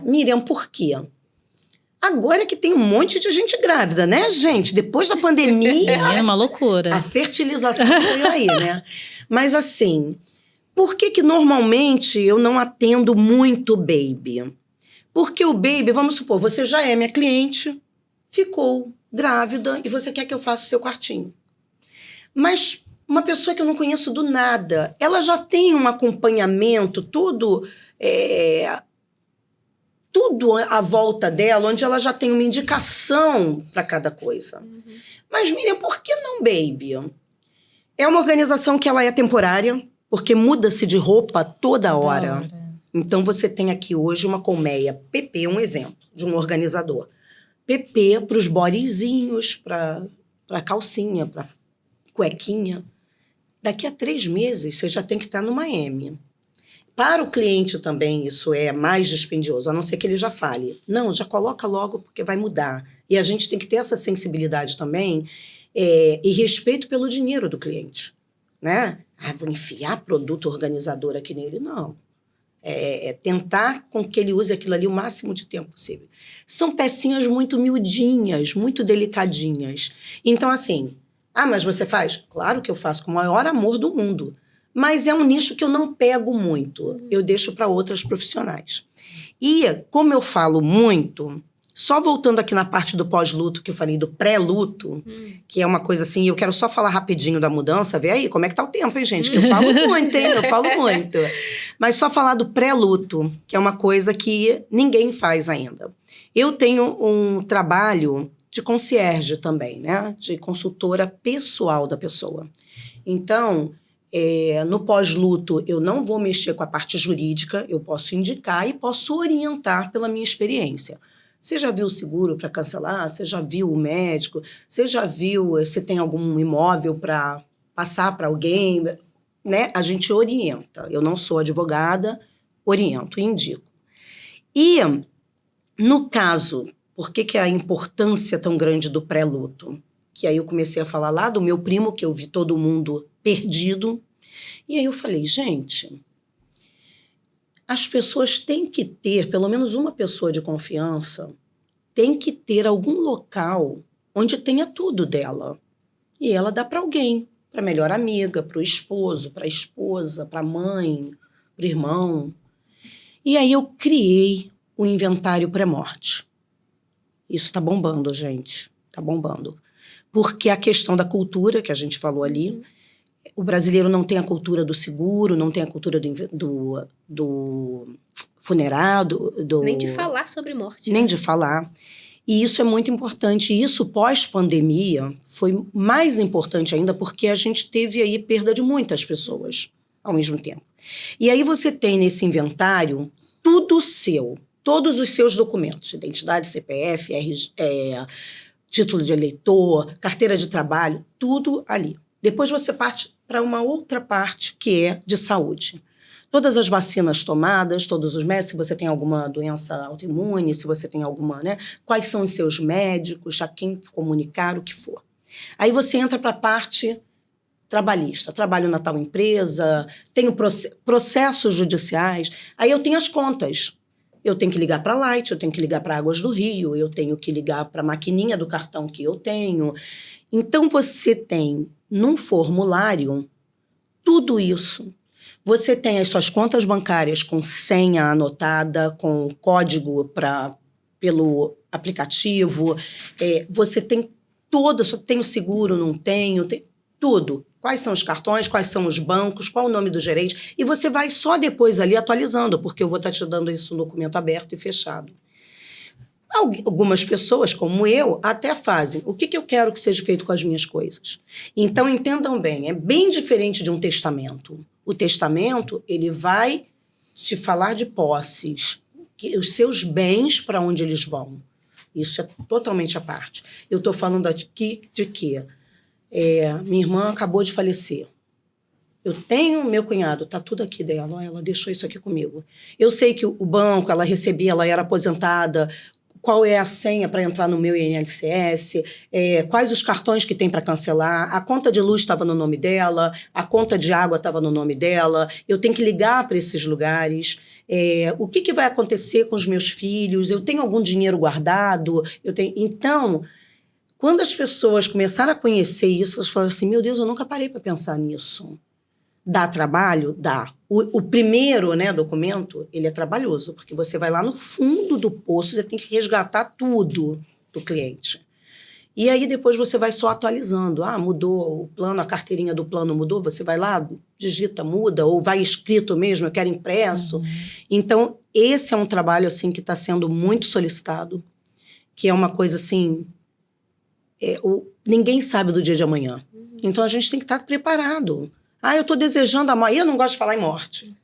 Speaker 3: Miriam, por quê? Agora que tem um monte de gente grávida, né, gente? Depois da pandemia...
Speaker 1: É uma loucura.
Speaker 3: A fertilização veio aí, né? Mas assim, por que normalmente eu não atendo muito baby? Porque o baby, vamos supor, você já é minha cliente, ficou grávida e você quer que eu faça o seu quartinho. Mas uma pessoa que eu não conheço do nada, ela já tem um acompanhamento, tudo à volta dela, onde ela já tem uma indicação para cada coisa. Mas, Miriam, por que não baby? É uma organização que ela é temporária, porque muda-se de roupa toda hora. Então, você tem aqui hoje uma colmeia. PP é um exemplo de um organizador. PP para os bodyzinhos, para calcinha, para cuequinha. Daqui a 3 meses, você já tem que estar numa M. Para o cliente também isso é mais dispendioso, a não ser que ele já fale. Não, já coloca logo porque vai mudar. E a gente tem que ter essa sensibilidade também e respeito pelo dinheiro do cliente. Né? Vou enfiar produto organizador aqui nele. Não. Tentar com que ele use aquilo ali o máximo de tempo possível. São pecinhas muito miudinhas, muito delicadinhas. Então, assim, mas você faz? Claro que eu faço com o maior amor do mundo. Mas é um nicho que eu não pego muito. Eu deixo para outras profissionais. E, como eu falo muito, só voltando aqui na parte do pós-luto, que eu falei do pré-luto, que é uma coisa assim, eu quero só falar rapidinho da mudança, vê aí como é que tá o tempo, hein, gente? Que eu falo muito, hein? Eu falo muito. Mas só falar do pré-luto, que é uma coisa que ninguém faz ainda. Eu tenho um trabalho de concierge também, né? De consultora pessoal da pessoa. Então, no pós-luto, eu não vou mexer com a parte jurídica, eu posso indicar e posso orientar pela minha experiência. Você já viu o seguro para cancelar? Você já viu o médico? Você já viu se tem algum imóvel para passar para alguém? Né? A gente orienta. Eu não sou advogada, oriento e indico. E, no caso, por que a importância tão grande do pré-luto? Que aí eu comecei a falar lá do meu primo, que eu vi todo mundo perdido. E aí eu falei, gente, as pessoas têm que ter, pelo menos uma pessoa de confiança, tem que ter algum local onde tenha tudo dela. e ela dá para alguém, para a melhor amiga, para o esposo, para a esposa, para a mãe, para o irmão. E aí eu criei o inventário pré-morte. Isso está bombando, gente. Está bombando. Porque a questão da cultura, que a gente falou ali, o brasileiro não tem a cultura do seguro, não tem a cultura do funerário.
Speaker 2: Nem de falar sobre morte.
Speaker 3: Nem de falar. E isso é muito importante. E isso, pós-pandemia, foi mais importante ainda porque a gente teve aí perda de muitas pessoas ao mesmo tempo. E aí você tem nesse inventário tudo seu, todos os seus documentos, identidade, CPF, título de eleitor, carteira de trabalho, tudo ali. Depois você parte para uma outra parte que é de saúde. Todas as vacinas tomadas, todos os médicos, se você tem alguma doença autoimune, se você tem alguma, né? Quais são os seus médicos, a quem comunicar, o que for. Aí você entra para a parte trabalhista. Trabalho na tal empresa, tenho processos judiciais. Aí eu tenho as contas. Eu tenho que ligar para a Light, eu tenho que ligar para Águas do Rio, eu tenho que ligar para a maquininha do cartão que eu tenho. Então, você tem, num formulário, tudo isso. Você tem as suas contas bancárias com senha anotada, com código pelo aplicativo. Você tem tem o seguro, não tenho, tem tudo. Quais são os cartões, quais são os bancos, qual o nome do gerente. E você vai só depois ali atualizando, porque eu vou estar te dando isso no documento aberto e fechado. Algumas pessoas, como eu, até fazem. O que eu quero que seja feito com as minhas coisas? Então, entendam bem, é bem diferente de um testamento. O testamento, ele vai te falar de posses, os seus bens, para onde eles vão. Isso é totalmente à parte. Eu estou falando aqui de quê? Minha irmã acabou de falecer. Eu tenho meu cunhado, está tudo aqui dela, ela deixou isso aqui comigo. Eu sei que o banco, ela recebia, ela era aposentada, qual é a senha para entrar no meu INSS, quais os cartões que tem para cancelar, a conta de luz estava no nome dela, a conta de água estava no nome dela, eu tenho que ligar para esses lugares, o que vai acontecer com os meus filhos, eu tenho algum dinheiro guardado, Então, quando as pessoas começaram a conhecer isso, elas falaram assim, meu Deus, eu nunca parei para pensar nisso. Dá trabalho? Dá. O primeiro, né, documento, ele é trabalhoso, porque você vai lá no fundo do poço, você tem que resgatar tudo do cliente. E aí depois você vai só atualizando. Mudou o plano, a carteirinha do plano mudou, você vai lá, digita, muda, ou vai escrito mesmo, eu quero impresso. Uhum. Então, esse é um trabalho assim, que está sendo muito solicitado, que é uma coisa assim... ninguém sabe do dia de amanhã. Uhum. Então, a gente tem que estar preparado. Eu estou desejando a morte. Eu não gosto de falar em morte.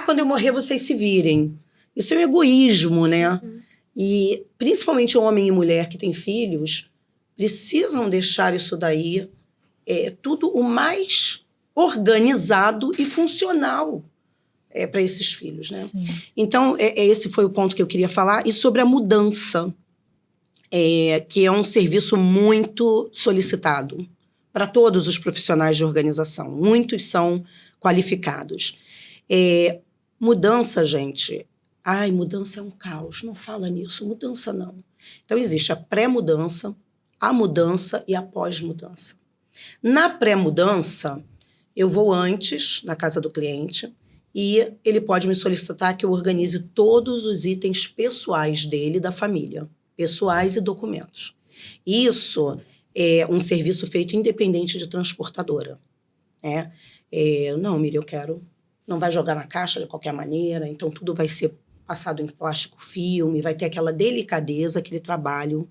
Speaker 3: Quando eu morrer, vocês se virem. Isso é um egoísmo, né? Uhum. E, principalmente homem e mulher que têm filhos, precisam deixar isso daí tudo o mais organizado e funcional para esses filhos, né? Sim. Então, esse foi o ponto que eu queria falar. E sobre a mudança, que é um serviço muito solicitado para todos os profissionais de organização. Muitos são qualificados. Mudança, gente... mudança é um caos. Não fala nisso. Mudança, não. Então, existe a pré-mudança, a mudança e a pós-mudança. Na pré-mudança, eu vou antes, na casa do cliente, e ele pode me solicitar que eu organize todos os itens pessoais dele, da família. Pessoais e documentos. Isso é um serviço feito independente de transportadora. Não, Miriam, eu quero... Não vai jogar na caixa de qualquer maneira, então tudo vai ser passado em plástico filme, vai ter aquela delicadeza, aquele trabalho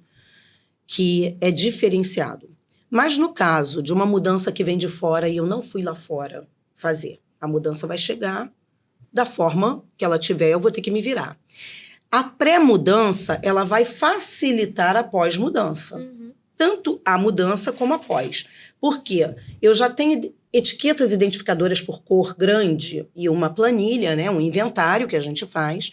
Speaker 3: que é diferenciado. Mas no caso de uma mudança que vem de fora e eu não fui lá fora fazer, a mudança vai chegar da forma que ela tiver, eu vou ter que me virar. A pré-mudança, ela vai facilitar a pós-mudança. Uhum. Tanto a mudança como a pós. Por quê? Eu já tenho etiquetas identificadoras por cor grande e uma planilha, né, um inventário que a gente faz.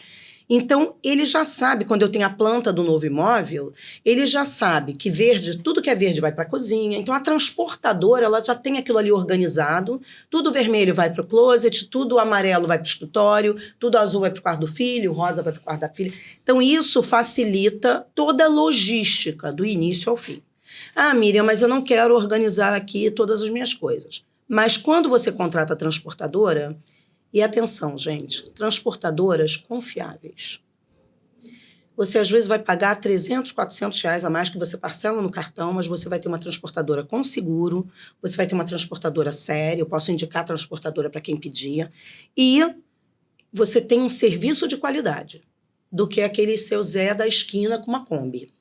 Speaker 3: Então, ele já sabe, quando eu tenho a planta do novo imóvel, ele já sabe que verde, tudo que é verde vai para a cozinha. Então, a transportadora, ela já tem aquilo ali organizado. Tudo vermelho vai para o closet, tudo amarelo vai para o escritório, tudo azul vai para o quarto do filho, rosa vai para o quarto da filha. Então, isso facilita toda a logística, do início ao fim. Ah, Miriam, mas eu não quero organizar aqui todas as minhas coisas. Mas quando você contrata a transportadora, e atenção, gente, transportadoras confiáveis. Você, às vezes, vai pagar 300, 400 reais a mais que você parcela no cartão, mas você vai ter uma transportadora com seguro, você vai ter uma transportadora séria, eu posso indicar a transportadora para quem pedir, e você tem um serviço de qualidade, do que aquele seu Zé da esquina com uma Kombi.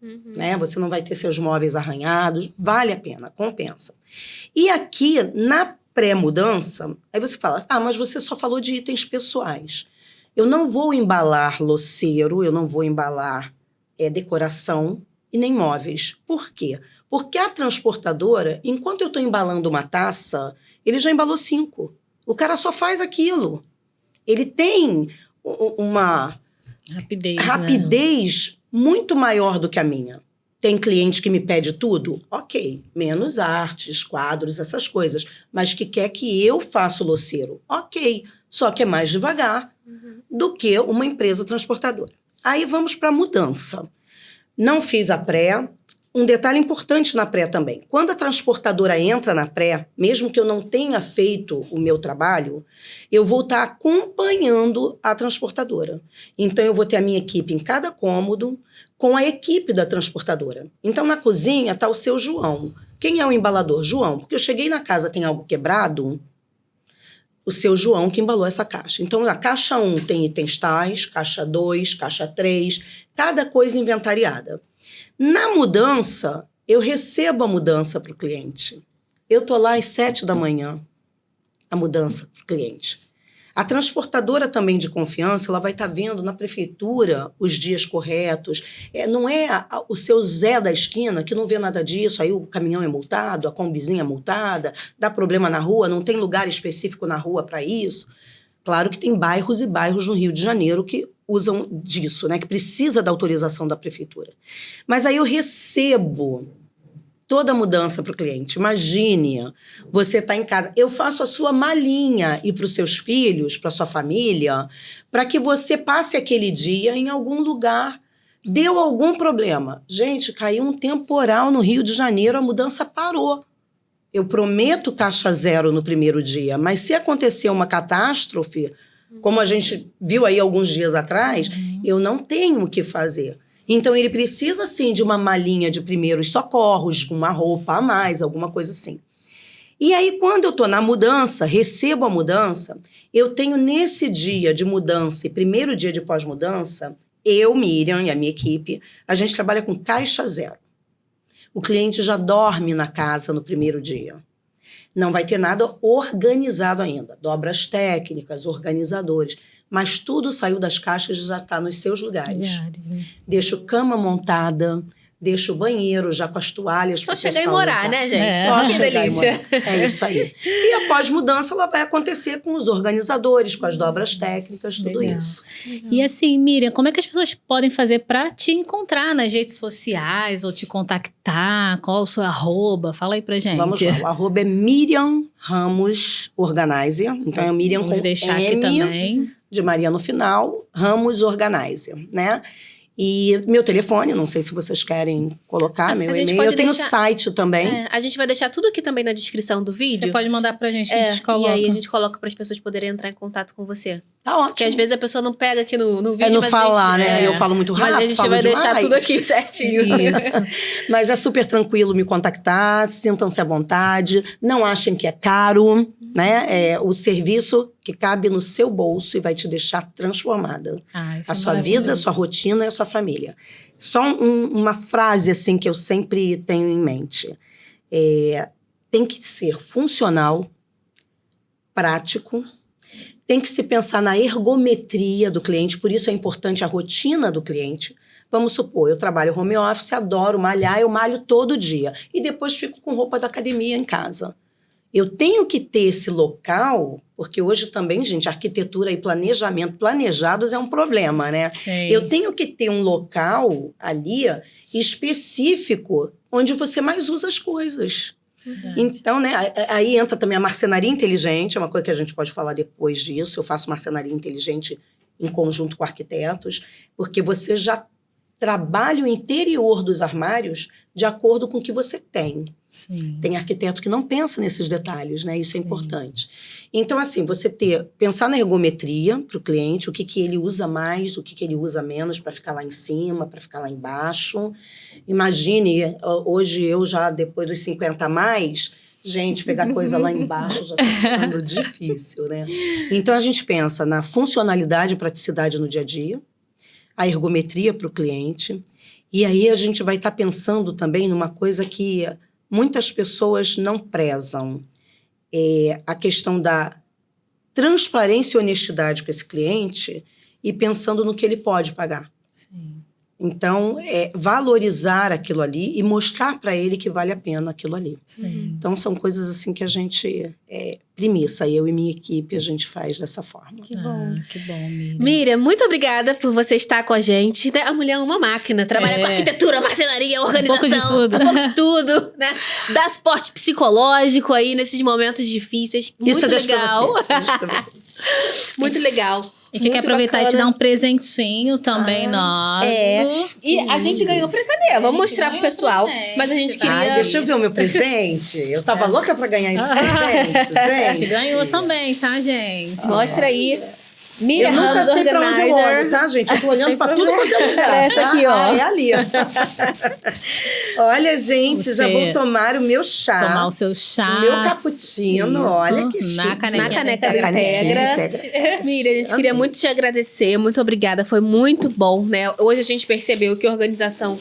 Speaker 3: Né? Você não vai ter seus móveis arranhados, vale a pena, compensa. E aqui, na pré-mudança, aí você fala, mas você só falou de itens pessoais. Eu não vou embalar louceiro, eu não vou embalar decoração e nem móveis. Por quê? Porque a transportadora, enquanto eu estou embalando uma taça, ele já embalou 5. O cara só faz aquilo. Ele tem uma rapidez muito maior do que a minha. Tem cliente que me pede tudo? Ok, menos artes, quadros, essas coisas. Mas que quer que eu faça o louceiro? Ok, só que é mais devagar do que uma empresa transportadora. Aí vamos para a mudança. Não fiz a pré. Um detalhe importante na pré também. Quando a transportadora entra na pré, mesmo que eu não tenha feito o meu trabalho, eu vou estar acompanhando a transportadora. Então, eu vou ter a minha equipe em cada cômodo, com a equipe da transportadora. Então, na cozinha está o seu João. Quem é o embalador? João. Porque eu cheguei na casa, tem algo quebrado, o seu João que embalou essa caixa. Então, a caixa 1 tem itens tais, caixa 2, caixa 3, cada coisa inventariada. Na mudança, eu recebo a mudança para o cliente. Eu estou lá às 7 da manhã, a mudança para o cliente. A transportadora também de confiança, ela vai estar vendo na prefeitura os dias corretos. Não é o seu Zé da esquina que não vê nada disso, aí o caminhão é multado, a combizinha é multada, dá problema na rua, não tem lugar específico na rua para isso. Claro que tem bairros e bairros no Rio de Janeiro que usam disso, né? Que precisa da autorização da prefeitura. Mas aí eu recebo toda a mudança para o cliente. Imagine, você está em casa. Eu faço a sua malinha e para os seus filhos, para a sua família, para que você passe aquele dia em algum lugar. Deu algum problema. Gente, caiu um temporal no Rio de Janeiro, a mudança parou. Eu prometo caixa zero no primeiro dia, mas se acontecer uma catástrofe, como a gente viu aí alguns dias atrás, eu não tenho o que fazer. Então, ele precisa, sim, de uma malinha de primeiros socorros, uma roupa a mais, alguma coisa assim. E aí, quando eu estou na mudança, recebo a mudança, eu tenho nesse dia de mudança e primeiro dia de pós-mudança, eu, Miriam e a minha equipe, a gente trabalha com caixa zero. O cliente já dorme na casa no primeiro dia. Não vai ter nada organizado ainda. Dobras técnicas, organizadores. Mas tudo saiu das caixas e já está nos seus lugares. Deixo cama montada, deixo o banheiro já com as toalhas.
Speaker 2: Só chegar e morar, né, gente?
Speaker 3: Só
Speaker 2: que delícia.
Speaker 3: É isso aí. E a pós-mudança ela vai acontecer com os organizadores, com as dobras técnicas, tudo isso.
Speaker 1: E assim, Miriam, como é que as pessoas podem fazer para te encontrar nas redes sociais ou te contactar? Qual o seu arroba? Fala aí pra gente.
Speaker 3: Vamos lá, o arroba é Miriam Ramos Organizer. Então é Miriam
Speaker 1: Vamos
Speaker 3: com
Speaker 1: deixar
Speaker 3: M
Speaker 1: aqui também.
Speaker 3: de Maria no final, Ramos Organizer, né? E meu telefone, não sei se vocês querem colocar, meu e-mail. Eu tenho site também.
Speaker 2: A gente vai deixar tudo aqui também na descrição do vídeo.
Speaker 1: Você pode mandar pra gente, a gente coloca.
Speaker 2: E aí a gente coloca para as pessoas poderem entrar em contato com você.
Speaker 3: Tá ótimo.
Speaker 2: Porque às vezes a pessoa não pega aqui no vídeo.
Speaker 3: Não falar, né? Eu falo muito rápido.
Speaker 2: Mas a gente vai deixar tudo aqui certinho.
Speaker 1: Isso.
Speaker 3: Mas é super tranquilo me contactar, sintam-se à vontade, não achem que é caro, né? É o serviço que cabe no seu bolso e vai te deixar transformada. A sua vida, a sua rotina e a sua família. Só uma frase assim que eu sempre tenho em mente. Tem que ser funcional, prático, tem que se pensar na ergometria do cliente, por isso é importante a rotina do cliente. Vamos supor, eu trabalho home office, adoro malhar, eu malho todo dia. E depois fico com roupa da academia em casa. Eu tenho que ter esse local, porque hoje também, gente, arquitetura e planejamento planejados é um problema, né?
Speaker 1: Sim.
Speaker 3: Eu tenho que ter um local ali específico onde você mais usa as coisas.
Speaker 1: Verdade.
Speaker 3: Então, né, aí entra também a marcenaria inteligente, é uma coisa que a gente pode falar depois disso. Eu faço marcenaria inteligente em conjunto com arquitetos, porque você já trabalha o interior dos armários de acordo com o que você tem.
Speaker 1: Sim.
Speaker 3: Tem arquiteto que não pensa nesses detalhes, né? Isso é
Speaker 1: Sim.
Speaker 3: importante. Então, assim, pensar na ergometria para o cliente, o que ele usa mais, o que ele usa menos para ficar lá em cima, para ficar lá embaixo. Imagine, hoje eu já, depois dos 50 a mais, gente, pegar coisa lá embaixo já está ficando difícil, né? Então, a gente pensa na funcionalidade e praticidade no dia a dia, a ergometria para o cliente, e aí a gente vai estar pensando também numa coisa que muitas pessoas não prezam, a questão da transparência e honestidade com esse cliente e pensando no que ele pode pagar.
Speaker 1: Sim.
Speaker 3: Então, valorizar aquilo ali e mostrar para ele que vale a pena aquilo ali.
Speaker 1: Sim.
Speaker 3: Então, são coisas assim que a gente, premissa, eu e minha equipe, a gente faz dessa forma.
Speaker 2: Que bom.
Speaker 1: Que bom, Miriam.
Speaker 2: Miriam, muito obrigada por você estar com a gente. Né? A mulher é uma máquina, trabalha com arquitetura, marcenaria, organização.
Speaker 1: pouco de tudo.
Speaker 2: Um pouco de tudo, né? Dá suporte psicológico aí nesses momentos difíceis. Muito
Speaker 3: Isso eu deixo
Speaker 2: legal.
Speaker 3: pra você. Isso eu deixo pra você.
Speaker 2: Muito legal.
Speaker 1: A gente quer aproveitar e te dar um presentinho também, nosso.
Speaker 2: E a gente ganhou pra cadê? Vamos mostrar pro pessoal. Mas a gente queria...
Speaker 3: Ai, deixa eu ver o meu presente. Eu tava louca pra ganhar esse presente,
Speaker 1: A gente
Speaker 3: gente.
Speaker 1: ganhou também, tá, gente?
Speaker 2: Mostra aí. Miriam
Speaker 3: Eu nunca
Speaker 2: Ramos
Speaker 3: sei pra onde eu olho,
Speaker 2: Organizer.
Speaker 3: tá, gente? Eu tô olhando
Speaker 2: Tem
Speaker 3: pra tudo
Speaker 2: problema.
Speaker 3: quanto é lugar.
Speaker 2: Essa
Speaker 3: tá?
Speaker 2: aqui, ó.
Speaker 3: É ali. Olha, gente, já
Speaker 1: Você
Speaker 3: vou tomar o meu chá.
Speaker 1: Tomar o seu chá.
Speaker 3: O meu cappuccino,
Speaker 1: Isso,
Speaker 3: olha que chique.
Speaker 1: Na caneca,
Speaker 2: Na caneca
Speaker 3: Na
Speaker 2: da
Speaker 3: canequinha
Speaker 2: Integra. Miriam, a gente queria muito te agradecer. Muito obrigada. Foi muito bom, né? Hoje a gente percebeu que a organização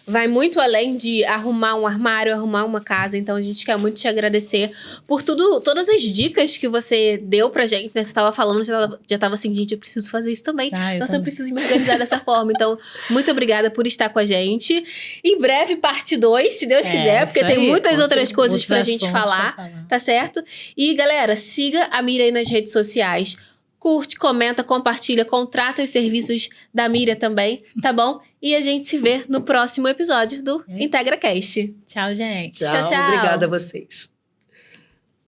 Speaker 2: vai muito além de arrumar um armário, arrumar uma casa. Então, a gente quer muito te agradecer por todas as dicas que você deu pra gente, né? Você tava falando, já tava assim, gente, eu preciso fazer isso também. Nossa, eu preciso me organizar dessa forma. Então, muito obrigada por estar com a gente. Em breve, parte 2, se Deus quiser, porque tem muitas outras coisas pra gente falar, tá certo? E, galera, siga a Miriam aí nas redes sociais. Curte, comenta, compartilha, contrata os serviços da Miriam também, tá bom? E a gente se vê no próximo episódio do IntegraCast.
Speaker 1: Tchau, gente.
Speaker 2: Tchau, tchau.
Speaker 3: Obrigada a vocês.